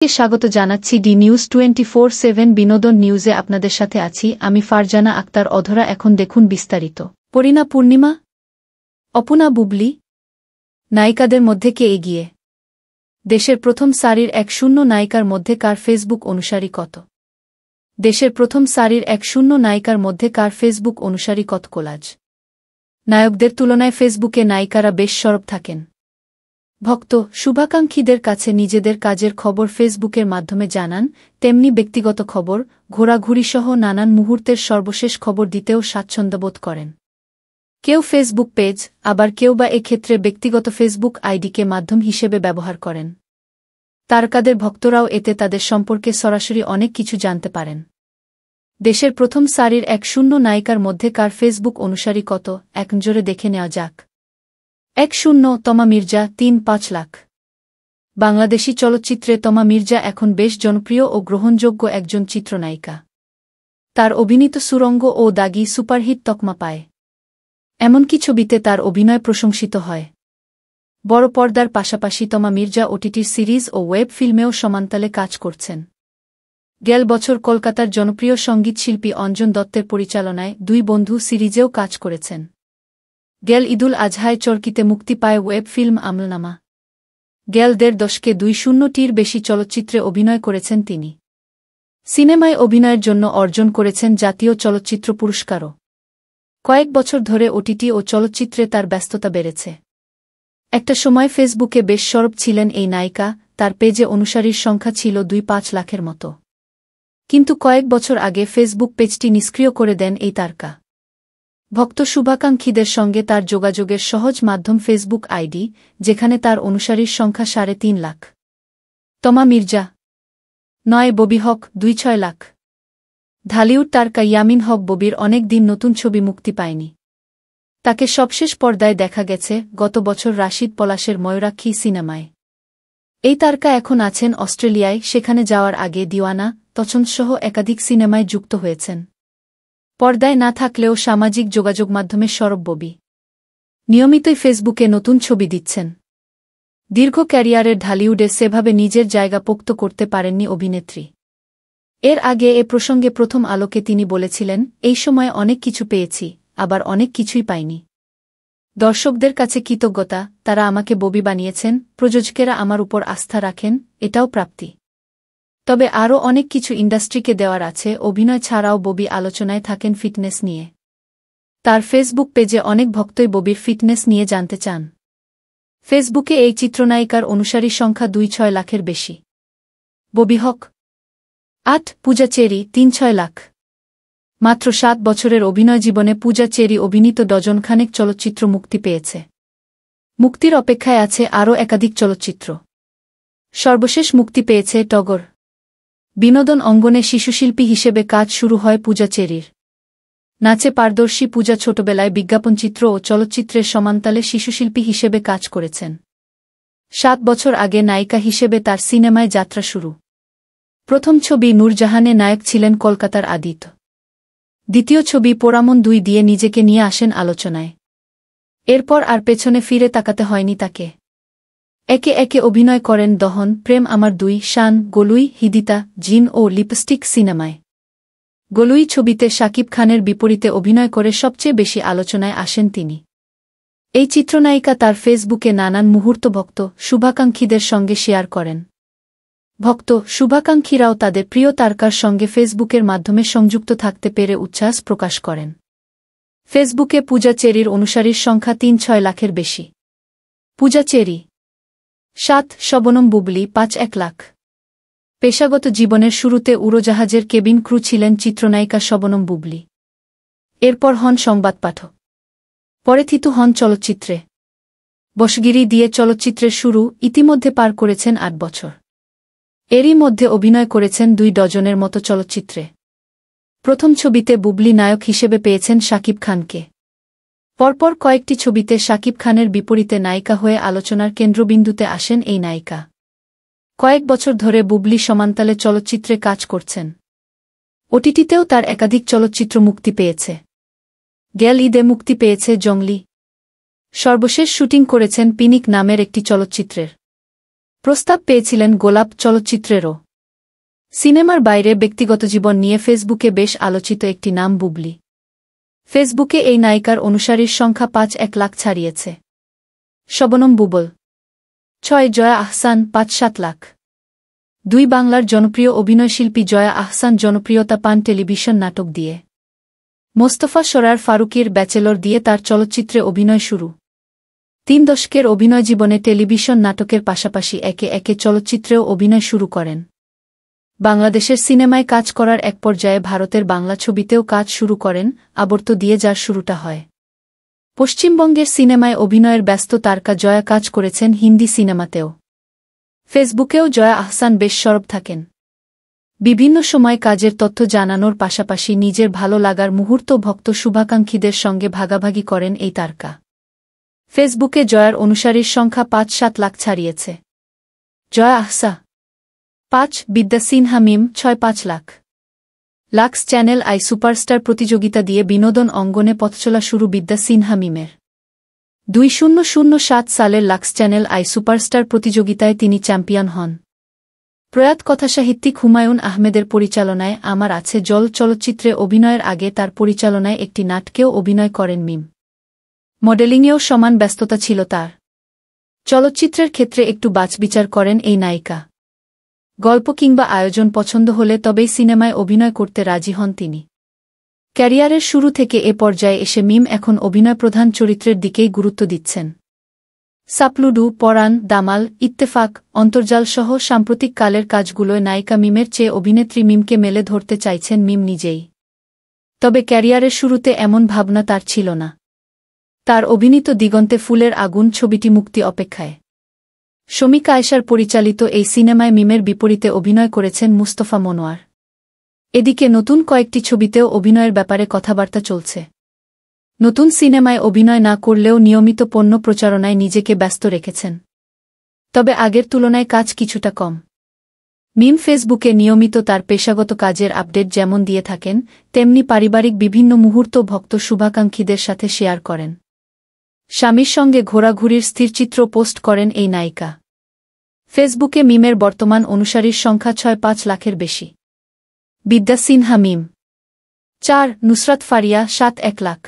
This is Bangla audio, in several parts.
স্বাগত জানাচ্ছি ডি নিউজ 24/7 বিনোদন নিউজে আপনাদের সাথে আছি আমি ফারজানা আক্তার অধরা। এখন দেখুন বিস্তারিত। পরিণা পূর্ণিমা, অপূর্ণা বুবলি, নায়িকাদের মধ্যে কে এগিয়ে? দেশের প্রথম সারির 1-0 নায়িকার মধ্যে কার ফেসবুক অনুসারী কত? দেশের প্রথম সারির 1-0 নায়িকার মধ্যে কার ফেসবুক অনুসারী কত? কোলাজ। নায়কদের তুলনায় ফেসবুকে নায়িকারা বেশ সরব থাকেন। ভক্ত শুভাকাঙ্ক্ষীদের কাছে নিজেদের কাজের খবর ফেসবুকের মাধ্যমে জানান, তেমনি ব্যক্তিগত খবর, ঘোরাঘুরিসহ নানান মুহূর্তের সর্বশেষ খবর দিতেও স্বাচ্ছন্দ্যবোধ করেন। কেউ ফেসবুক পেজ, আবার কেউ বা এক্ষেত্রে ব্যক্তিগত ফেসবুক আইডিকে মাধ্যম হিসেবে ব্যবহার করেন। তারকাদের ভক্তরাও এতে তাদের সম্পর্কে সরাসরি অনেক কিছু জানতে পারেন। দেশের প্রথম সারির 1-0 নায়িকার মধ্যে কার ফেসবুক অনুসারী কত, এক নজরে দেখে নেওয়া যাক। 1-0 তমা মির্জা 3-5 লাখ। বাংলাদেশী চলচ্চিত্রে তমা মির্জা এখন বেশ জনপ্রিয় ও গ্রহণযোগ্য একজন চিত্রনায়িকা। তার অভিনীত সুরঙ্গ ও দাগি সুপারহিট তকমা পায়। এমনকি ছবিতে তার অভিনয় প্রশংসিত হয়। বড় পর্দার পাশাপাশি তমা মির্জা ওটিটির সিরিজ ও ওয়েব ফিল্মেও সমান্তালে কাজ করছেন। গেল বছর কলকাতার জনপ্রিয় সঙ্গীতশিল্পী অঞ্জন দত্তের পরিচালনায় 2 বন্ধু সিরিজেও কাজ করেছেন। গেল ঈদুল আজহায় চরকিতে মুক্তি পায় ওয়েব ফিল্ম আমলনামা। গেল 1.5 দশকে 200টির বেশি চলচ্চিত্রে অভিনয় করেছেন তিনি। সিনেমায় অভিনয়ের জন্য অর্জন করেছেন জাতীয় চলচ্চিত্র পুরস্কারও। কয়েক বছর ধরে ওটিটি ও চলচ্চিত্রে তার ব্যস্ততা বেড়েছে। একটা সময় ফেসবুকে বেশ সরব ছিলেন এই নায়িকা, তার পেজে অনুসারীর সংখ্যা ছিল 2-5 লাখের মতো। কিন্তু কয়েক বছর আগে ফেসবুক পেজটি নিষ্ক্রিয় করে দেন এই তারকা। ভক্ত শুভাকাঙ্ক্ষীদের সঙ্গে তার যোগাযোগের সহজ মাধ্যম ফেসবুক আইডি, যেখানে তার অনুসারীর সংখ্যা 3.5 লাখ। তমা মির্জা 9 ববি হক 2.6 লাখ। ঢালিউড তারকা ইয়ামিন হক ববির অনেক দিন নতুন ছবি মুক্তি পায়নি। তাকে সবশেষ পর্দায় দেখা গেছে গত বছর রাশিদ পলাশের ময়ূরাক্ষী সিনেমায়। এই তারকা এখন আছেন অস্ট্রেলিয়ায়, সেখানে যাওয়ার আগে দিওয়ানা, তছনসহ একাধিক সিনেমায় যুক্ত হয়েছেন। পর্দায় না থাকলেও সামাজিক যোগাযোগ মাধ্যমে সরব ববি। নিয়মিতই ফেসবুকে নতুন ছবি দিচ্ছেন। দীর্ঘ ক্যারিয়ারের ঢালিউডে সেভাবে নিজের জায়গা পোক্ত করতে পারেননি অভিনেত্রী। এর আগে এ প্রসঙ্গে প্রথম আলোকে তিনি বলেছিলেন, এই সময়ে অনেক কিছু পেয়েছি, আবার অনেক কিছুই পাইনি। দর্শকদের কাছে কৃতজ্ঞতা, তারা আমাকে ববি বানিয়েছেন, প্রযোজকেরা আমার উপর আস্থা রাখেন, এটাও প্রাপ্তি। তবে আরও অনেক কিছু ইন্ডাস্ট্রিকে দেওয়ার আছে। অভিনয় ছাড়াও ববি আলোচনায় থাকেন ফিটনেস নিয়ে। তার ফেসবুক পেজে অনেক ভক্তই ববির ফিটনেস নিয়ে জানতে চান। ফেসবুকে এই চিত্রনায়িকার অনুসারী সংখ্যা 2-6 লাখের বেশি। ববি হক 8, পূজা চেরি 3-6 লাখ। মাত্র 7 বছরের অভিনয় জীবনে পূজা চেরি অভিনীত ডজনখানেক চলচ্চিত্র মুক্তি পেয়েছে। মুক্তির অপেক্ষায় আছে আরও একাধিক চলচ্চিত্র। সর্বশেষ মুক্তি পেয়েছে টগর। বিনোদন অঙ্গনে শিশুশিল্পী হিসেবে কাজ শুরু হয় পূজা চেরির। নাচে পারদর্শী পূজা ছোটবেলায় বিজ্ঞাপনচিত্র ও চলচ্চিত্রের সমান্তালে শিশুশিল্পী হিসেবে কাজ করেছেন। 7 বছর আগে নায়িকা হিসেবে তার সিনেমায় যাত্রা শুরু। প্রথম ছবি নূরজাহানে নায়ক ছিলেন কলকাতার আদিত্য। দ্বিতীয় ছবি পোড়ামন 2 দিয়ে নিজেকে নিয়ে আসেন আলোচনায়। এরপর আর পেছনে ফিরে তাকাতে হয়নি তাকে। একে একে অভিনয় করেন দহন, প্রেম আমার 2, শান, গলুই, হিদিতা, জিন ও লিপস্টিক সিনেমায়। গলুই ছবিতে শাকিব খানের বিপরীতে অভিনয় করে সবচেয়ে বেশি আলোচনায় আসেন তিনি। এই চিত্রনায়িকা তার ফেসবুকে নানান মুহূর্ত ভক্ত শুভাকাঙ্ক্ষীদের সঙ্গে শেয়ার করেন। ভক্ত শুভাকাঙ্ক্ষীরাও তাদের প্রিয় তারকার সঙ্গে ফেসবুকের মাধ্যমে সংযুক্ত থাকতে পেরে উচ্ছ্বাস প্রকাশ করেন। ফেসবুকে পূজা চেরির অনুসারীর সংখ্যা 3-6 লাখের বেশি। পূজা চেরি 7, শবনম বুবলি 5-1 লাখ। পেশাগত জীবনের শুরুতে উড়োজাহাজের কেবিন ক্রু ছিলেন চিত্রনায়িকা শবনম বুবলি। এরপর হন সংবাদ পাঠক। পরে থিতু হন চলচ্চিত্রে। বশগিরি দিয়ে চলচ্চিত্রের শুরু, ইতিমধ্যে পার করেছেন 8 বছর। এরই মধ্যে অভিনয় করেছেন 2 ডজনের মতো চলচ্চিত্রে। প্রথম ছবিতে বুবলি নায়ক হিসেবে পেয়েছেন শাকিব খানকে। পরপর কয়েকটি ছবিতে শাকিব খানের বিপরীতে নায়িকা হয়ে আলোচনার কেন্দ্রবিন্দুতে আসেন এই নায়িকা। কয়েক বছর ধরে বুবলি সমান্তালে চলচ্চিত্রে কাজ করছেন। ওটিটিতেও তার একাধিক চলচ্চিত্র মুক্তি পেয়েছে। গেল ঈদে মুক্তি পেয়েছে জংলি। সর্বশেষ শুটিং করেছেন পিনিক নামের একটি চলচ্চিত্রের। প্রস্তাব পেয়েছিলেন গোলাপ চলচ্চিত্রেরও। সিনেমার বাইরে ব্যক্তিগত জীবন নিয়ে ফেসবুকে বেশ আলোচিত একটি নাম বুবলি। ফেসবুকে এই নায়িকার অনুসারীর সংখ্যা ৫-১ লাখ ছাড়িয়েছে। শবনম বুবল। ৬ জয়া আহসান ৫-৭ লাখ। ২ বাংলার জনপ্রিয় অভিনয়শিল্পী জয়া আহসান জনপ্রিয়তা পান টেলিভিশন নাটক দিয়ে। মোস্তফা সরয়ার ফারুকীর ব্যাচেলর দিয়ে তার চলচ্চিত্রে অভিনয় শুরু। ৩ দশকের অভিনয় জীবনে টেলিভিশন নাটকের পাশাপাশি একে একে চলচ্চিত্রেও অভিনয় শুরু করেন। বাংলাদেশের সিনেমায় কাজ করার এক পর্যায়ে ভারতের বাংলা ছবিতেও কাজ শুরু করেন, আবর্ত দিয়ে যার শুরুটা হয়। পশ্চিমবঙ্গের সিনেমায় অভিনয়ের ব্যস্ত তারকা জয়া কাজ করেছেন হিন্দি সিনেমাতেও। ফেসবুকেও জয়া আহসান বেশ সরব থাকেন। বিভিন্ন সময় কাজের তথ্য জানানোর পাশাপাশি নিজের ভালো লাগার মুহূর্ত ভক্ত শুভাকাঙ্ক্ষীদের সঙ্গে ভাগাভাগি করেন এই তারকা। ফেসবুকে জয়ার অনুসারীর সংখ্যা ৫-৭ লাখ ছাড়িয়েছে। জয়া আহসা ৫, বিদ্যা সিনহা মিম ৬-৫ lakh. Lux channel I superstar প্রতিযোগিতা দিয়ে বিনোদন অঙ্গনে পথচলা শুরু বিদ্যা সিনহা মিমের। ২০০৭ সালের লাক্স চ্যানেল আই সুপারস্টার প্রতিযোগিতায় তিনি চ্যাম্পিয়ন হন। প্রয়াত কথাসাহিত্যিক হুমায়ুন আহমেদের পরিচালনায় আমার আছে জল চলচ্চিত্রে অভিনয়ের আগে তার পরিচালনায় একটি নাটকেও অভিনয় করেন মিম। মডেলিংয়েও সমান ব্যস্ততা ছিল তার। চলচ্চিত্রের ক্ষেত্রে একটু বাছবিচার করেন এই নায়িকা। গল্প কিংবা আয়োজন পছন্দ হলে তবেই সিনেমায় অভিনয় করতে রাজি হন তিনি। ক্যারিয়ারের শুরু থেকে এ পর্যায়ে এসে মিম এখন অভিনয় প্রধান চরিত্রের দিকেই গুরুত্ব দিচ্ছেন। সাপলুডু, পরাণ, দামাল, ইত্তেফাক, অন্তর্জালসহ সাম্প্রতিক কালের কাজগুলোয় নায়িকা মিমের চেয়ে অভিনেত্রী মিমকে মেলে ধরতে চাইছেন মিম নিজেই। তবে ক্যারিয়ারের শুরুতে এমন ভাবনা তার ছিল না। তার অভিনীত দিগন্তে ফুলের আগুন ছবিটি মুক্তি অপেক্ষায়। শমিক আয়েশার পরিচালিত এই সিনেমায় মিমের বিপরীতে অভিনয় করেছেন মুস্তফা মনোয়ার। এদিকে নতুন কয়েকটি ছবিতেও অভিনয়ের ব্যাপারে কথাবার্তা চলছে। নতুন সিনেমায় অভিনয় না করলেও নিয়মিত পণ্য প্রচারণায় নিজেকে ব্যস্ত রেখেছেন। তবে আগের তুলনায় কাজ কিছুটা কম। মিম ফেসবুকে নিয়মিত তার পেশাগত কাজের আপডেট যেমন দিয়ে থাকেন, তেমনি পারিবারিক বিভিন্ন মুহূর্ত ভক্ত শুভাকাঙ্ক্ষীদের সাথে শেয়ার করেন। স্বামীর সঙ্গে ঘোরাঘুরির স্থিরচিত্র পোস্ট করেন এই নায়িকা। ফেসবুকে মিমের বর্তমান অনুসারীর সংখ্যা ৬-৫ লাখের বেশি। বিদ্যা সিনহা মিম। ৪, নুসরাত ফারিয়া ৭-১ লাখ।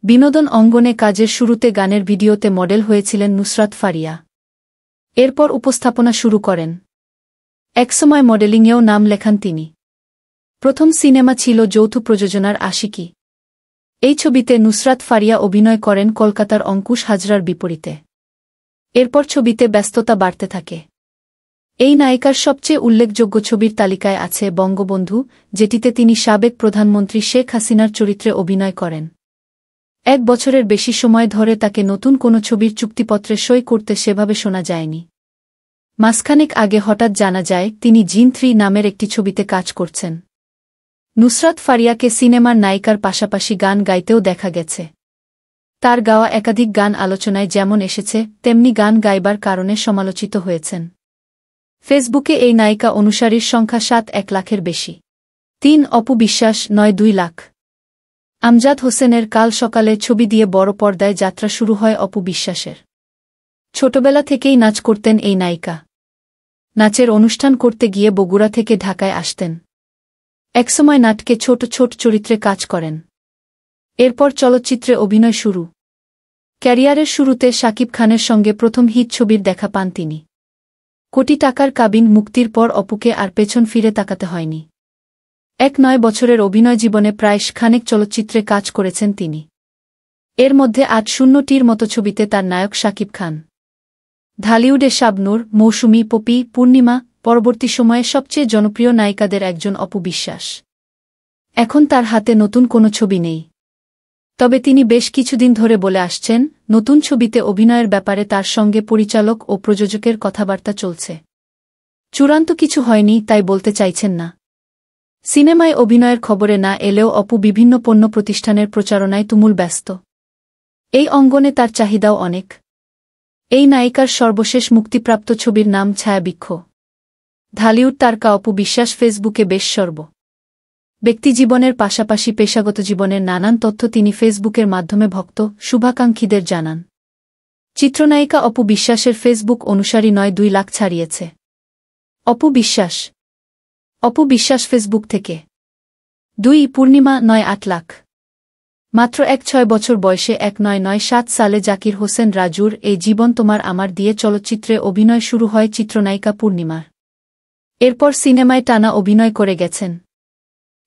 বিনোদন অঙ্গনে কাজের শুরুতে গানের ভিডিওতে মডেল হয়েছিলেন নুসরাত ফারিয়া। এরপর উপস্থাপনা শুরু করেন। একসময় মডেলিংয়েও নাম লেখান তিনি। প্রথম সিনেমা ছিল যৌথ প্রযোজনার আশিকি। এই ছবিতে নুসরাত ফারিয়া অভিনয় করেন কলকাতার অঙ্কুশ হাজরার বিপরীতে। এরপর ছবিতে ব্যস্ততা বাড়তে থাকে। এই নায়িকার সবচেয়ে উল্লেখযোগ্য ছবির তালিকায় আছে বঙ্গবন্ধু, যেটিতে তিনি সাবেক প্রধানমন্ত্রী শেখ হাসিনার চরিত্রে অভিনয় করেন। ১ বছরের বেশি সময় ধরে তাকে নতুন কোনো ছবির চুক্তিপত্রে সই করতে সেভাবে শোনা যায়নি। মাসখানেক আগে হঠাৎ জানা যায় তিনি জিন ৩ নামের একটি ছবিতে কাজ করছেন। নুসরাত ফারিয়াকে সিনেমার নায়িকার পাশাপাশি গান গাইতেও দেখা গেছে। তার গাওয়া একাধিক গান আলোচনায় যেমন এসেছে, তেমনি গান গাইবার কারণে সমালোচিত হয়েছেন। ফেসবুকে এই নায়িকা অনুসারীর সংখ্যা ৭-১ লাখের বেশি। ৩, অপু বিশ্বাস ৯-২ লাখ। আমজাদ হোসেনের কাল সকালে ছবি দিয়ে বড় পর্দায় যাত্রা শুরু হয় অপু বিশ্বাসের। ছোটবেলা থেকেই নাচ করতেন এই নায়িকা। নাচের অনুষ্ঠান করতে গিয়ে বগুড়া থেকে ঢাকায় আসতেন। একসময় নাটকে ছোট ছোট চরিত্রে কাজ করেন। এরপর চলচ্চিত্রে অভিনয় শুরু। ক্যারিয়ারের শুরুতে শাকিব খানের সঙ্গে প্রথম হিট ছবির দেখা পান তিনি। কোটি টাকার কাবিন মুক্তির পর অপুকে আর পেছন ফিরে তাকাতে হয়নি। ১-৯ বছরের অভিনয় জীবনে প্রায় খানেক চলচ্চিত্রে কাজ করেছেন তিনি। এর মধ্যে ৮-০টির মতো ছবিতে তার নায়ক শাকিব খান। ঢালিউডে শাবনূর, মৌসুমী, পপি, পূর্ণিমা, পরবর্তী সময়ে সবচেয়ে জনপ্রিয় নায়িকাদের একজন অপু বিশ্বাস। এখন তার হাতে নতুন কোনো ছবি নেই। তবে তিনি বেশ কিছুদিন ধরে বলে আসছেন, নতুন ছবিতে অভিনয়ের ব্যাপারে তার সঙ্গে পরিচালক ও প্রযোজকের কথাবার্তা চলছে। চূড়ান্ত কিছু হয়নি তাই বলতে চাইছেন না। সিনেমায় অভিনয়ের খবরে না এলেও অপু বিভিন্ন পণ্য প্রতিষ্ঠানের প্রচারণায় তুমুল ব্যস্ত। এই অঙ্গনে তার চাহিদাও অনেক। এই নায়িকার সর্বশেষ মুক্তিপ্রাপ্ত ছবির নাম ছায়াবৃক্ষ। ঢালিউড তারকা অপু বিশ্বাস ফেসবুকে বেশ সরব। ব্যক্তিজীবনের পাশাপাশি পেশাগত জীবনের নানান তথ্য তিনি ফেসবুকের মাধ্যমে ভক্ত শুভাকাঙ্ক্ষীদের জানান। চিত্রনায়িকা অপু বিশ্বাসের ফেসবুক অনুসারী 2 লাখ ছাড়িয়েছে। অপু বিশ্বাস ফেসবুক থেকে 2 পূর্ণিমা 8 লাখ। মাত্র 6 বছর বয়সে 1997 সালে জাকির হোসেন রাজুর এই জীবন তোমার আমার দিয়ে চলচ্চিত্রে অভিনয় শুরু হয় চিত্রনায়িকা পূর্ণিমার। এরপর সিনেমায় টানা অভিনয় করে গেছেন।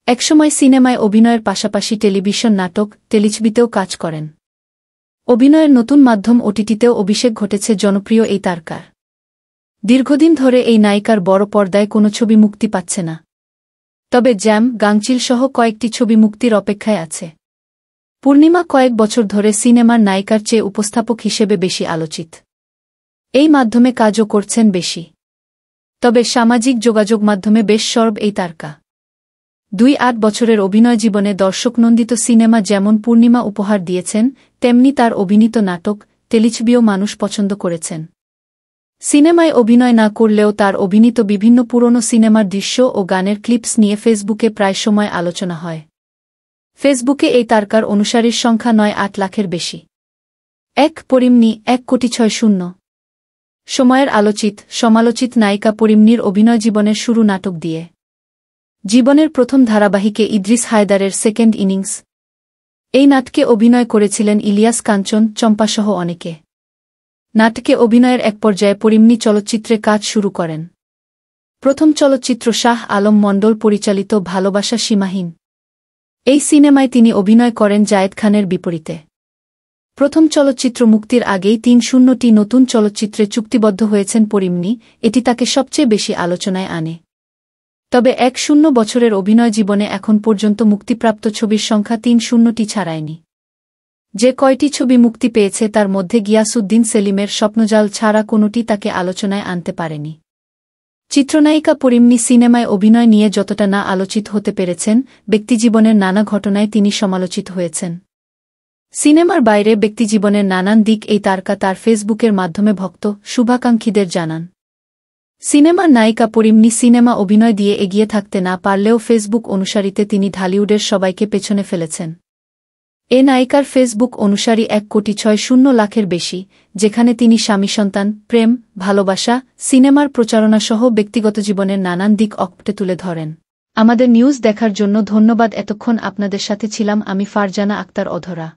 একসময় সিনেমায় অভিনয়ের পাশাপাশি টেলিভিশন নাটক, টেলিছবিতেও কাজ করেন। অভিনয়ের নতুন মাধ্যম ওটিটিতেও অভিষেক ঘটেছে জনপ্রিয় এই তারকার। দীর্ঘদিন ধরে এই নায়িকার বড় পর্দায় কোনো ছবি মুক্তি পাচ্ছে না। তবে জ্যাম, গাংচিল সহ কয়েকটি ছবি মুক্তির অপেক্ষায় আছে। পূর্ণিমা কয়েক বছর ধরে সিনেমার নায়িকার চেয়ে উপস্থাপক হিসেবে বেশি আলোচিত। এই মাধ্যমে কাজও করছেন বেশি। তবে সামাজিক যোগাযোগ মাধ্যমে বেশ সরব এই তারকা। 8 বছরের অভিনয় জীবনে দর্শকনন্দিত সিনেমা যেমন পূর্ণিমা উপহার দিয়েছেন, তেমনি তার অভিনীত নাটক, টেলিছবিও মানুষ পছন্দ করেছেন। সিনেমায় অভিনয় না করলেও তার অভিনীত বিভিন্ন পুরনো সিনেমার দৃশ্য ও গানের ক্লিপস নিয়ে ফেসবুকে প্রায় সময় আলোচনা হয়। ফেসবুকে এই তারকার অনুসারীর সংখ্যা 8 লাখের বেশি। পরিমনি 1,60,00,000। সময়ের সমালোচিত নায়িকা পরিমনির অভিনয় জীবনের শুরু নাটক দিয়ে। জীবনের প্রথম ধারাবাহিকে ইদ্রিস হায়দারের সেকেন্ড ইনিংস। এই নাটকে অভিনয় করেছিলেন ইলিয়াস কাঞ্চন, চম্পাসহ অনেকে। নাটকে অভিনয়ের এক পর্যায়ে পরিমনি চলচ্চিত্রে কাজ শুরু করেন। প্রথম চলচ্চিত্র শাহ আলম মণ্ডল পরিচালিত ভালোবাসা সীমাহীন। এই সিনেমায় তিনি অভিনয় করেন জায়েদ খানের বিপরীতে। প্রথম চলচ্চিত্র মুক্তির আগেই 3-0টি নতুন চলচ্চিত্রে চুক্তিবদ্ধ হয়েছেন পরিমনি, এটি তাকে সবচেয়ে বেশি আলোচনায় আনে। তবে 10 বছরের অভিনয় জীবনে এখন পর্যন্ত মুক্তিপ্রাপ্ত ছবির সংখ্যা 3-0টি ছাড়ায়নি। যে কয়টি ছবি মুক্তি পেয়েছে তার মধ্যে গিয়াসউদ্দিন সেলিমের স্বপ্নজাল ছাড়া কোনোটি তাকে আলোচনায় আনতে পারেনি। চিত্রনায়িকা পরিমনি সিনেমায় অভিনয় নিয়ে যতটা না আলোচিত হতে পেরেছেন, ব্যক্তিজীবনের নানা ঘটনায় তিনি সমালোচিত হয়েছেন। সিনেমার বাইরে ব্যক্তিজীবনের নানান দিক এই তারকা তার ফেসবুকের মাধ্যমে ভক্ত, শুভাকাঙ্ক্ষীদের জানান। সিনেমার নায়িকা পরিমনি সিনেমা অভিনয় দিয়ে এগিয়ে থাকতে না পারলেও ফেসবুক অনুসারীতে তিনি ঢালিউডের সবাইকে পেছনে ফেলেছেন। এ নায়িকার ফেসবুক অনুসারী 1,60,00,000 বেশি, যেখানে তিনি স্বামী সন্তান, প্রেম, ভালোবাসা, সিনেমার প্রচারণাসহ ব্যক্তিগত জীবনের নানান দিক অকপটে তুলে ধরেন। আমাদের নিউজ দেখার জন্য ধন্যবাদ। এতক্ষণ আপনাদের সাথে ছিলাম আমি ফারজানা আক্তার অধরা।